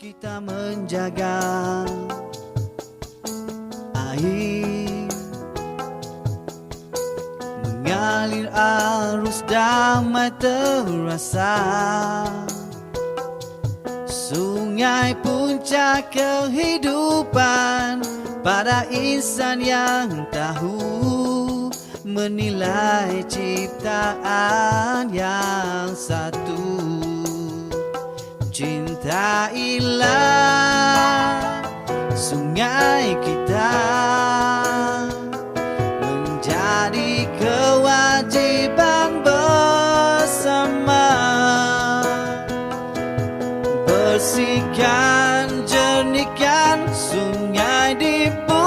Kita menjaga air mengalir arus damai terasa. Sungai puncak kehidupan pada insan yang tahu menilai ciptaan yang satu. Cintailah sungai kita, menjadi kewajiban bersama. Bersihkan, jernihkan sungai di bumi.